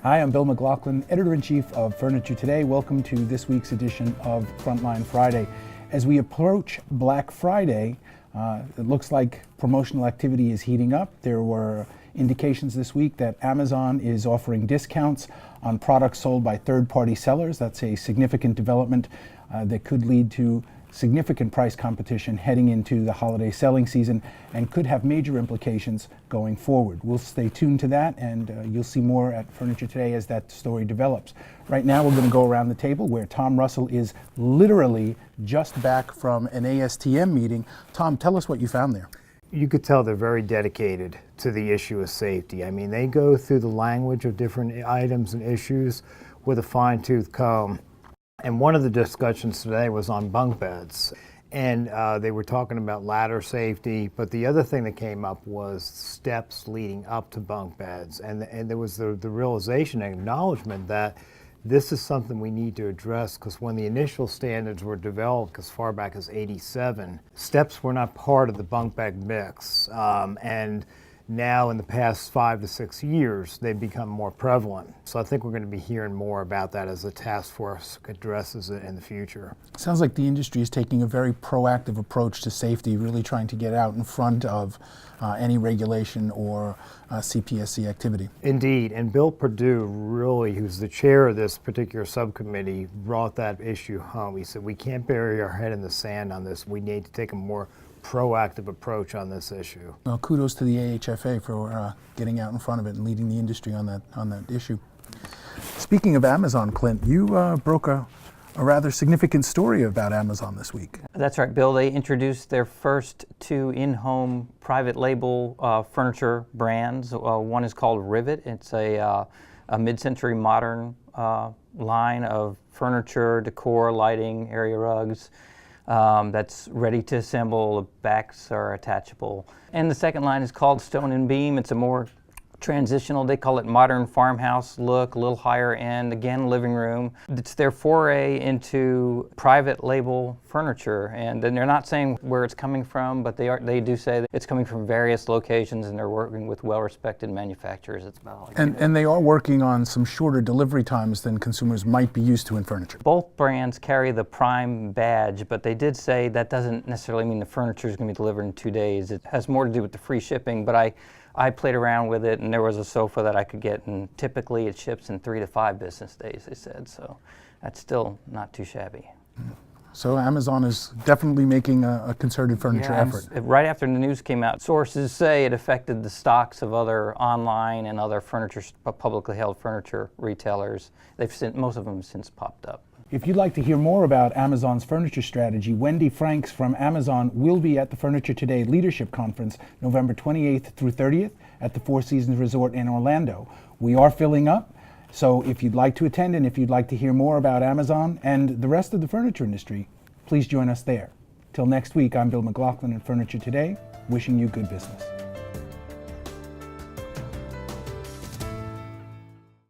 Hi, I'm Bill McLaughlin, Editor-in-Chief of Furniture Today. Welcome to this week's edition of Frontline Friday. As we approach Black Friday, it looks like promotional activity is heating up. There were indications this week that Amazon is offering discounts on products sold by third-party sellers. That's a significant development that could lead to significant price competition heading into the holiday selling season and could have major implications going forward. We'll stay tuned to that, and you'll see more at Furniture Today as that story develops. Right now we're going to go around the table where Tom Russell is literally just back from an ASTM meeting. Tom, tell us what you found there. You could tell they're very dedicated to the issue of safety. I mean, they go through the language of different items and issues with a fine-tooth comb. And one of the discussions today was on bunk beds. And they were talking about ladder safety, but the other thing that came up was steps leading up to bunk beds. And there was the realization and acknowledgement that this is something we need to address, because when the initial standards were developed as far back as '87, steps were not part of the bunk bed mix. And now in the past 5 to 6 years, they've become more prevalent. So I think we're going to be hearing more about that as the task force addresses it in the future. Sounds like the industry is taking a very proactive approach to safety, really trying to get out in front of any regulation or CPSC activity. Indeed, and Bill Perdue, really, who's the chair of this particular subcommittee, brought that issue home. He said, we can't bury our head in the sand on this. We need to take a more proactive approach on this issue. Well, kudos to the AHFA for getting out in front of it and leading the industry on that issue. Speaking of Amazon, Clint, you broke a rather significant story about Amazon this week. That's right, Bill. They introduced their first 2 in-home private label furniture brands. One is called Rivet. It's a mid-century modern line of furniture, decor, lighting, area rugs. That's ready to assemble. The backs are attachable. And the second line is called Stone and Beam. It's a more transitional, they call it modern farmhouse look, a little higher end, again, living room. It's their foray into private label furniture, and then they're not saying where it's coming from, but they do say that it's coming from various locations, and they're working with well-respected manufacturers. It's about all I can do. And they are working on some shorter delivery times than consumers might be used to in furniture. Both brands carry the Prime badge, but they did say that doesn't necessarily mean the furniture is going to be delivered in 2 days. It has more to do with the free shipping, but I played around with it, and there was a sofa that I could get, and typically it ships in 3 to 5 business days, they said, so that's still not too shabby. So Amazon is definitely making a concerted furniture effort. Right after the news came out, sources say it affected the stocks of other online and other furniture, publicly held furniture retailers. Most of them have since popped up. If you'd like to hear more about Amazon's furniture strategy, Wendy Franks from Amazon will be at the Furniture Today Leadership Conference November 28th through 30th at the Four Seasons Resort in Orlando. We are filling up, so if you'd like to attend and if you'd like to hear more about Amazon and the rest of the furniture industry, please join us there. Till next week, I'm Bill McLaughlin at Furniture Today, wishing you good business.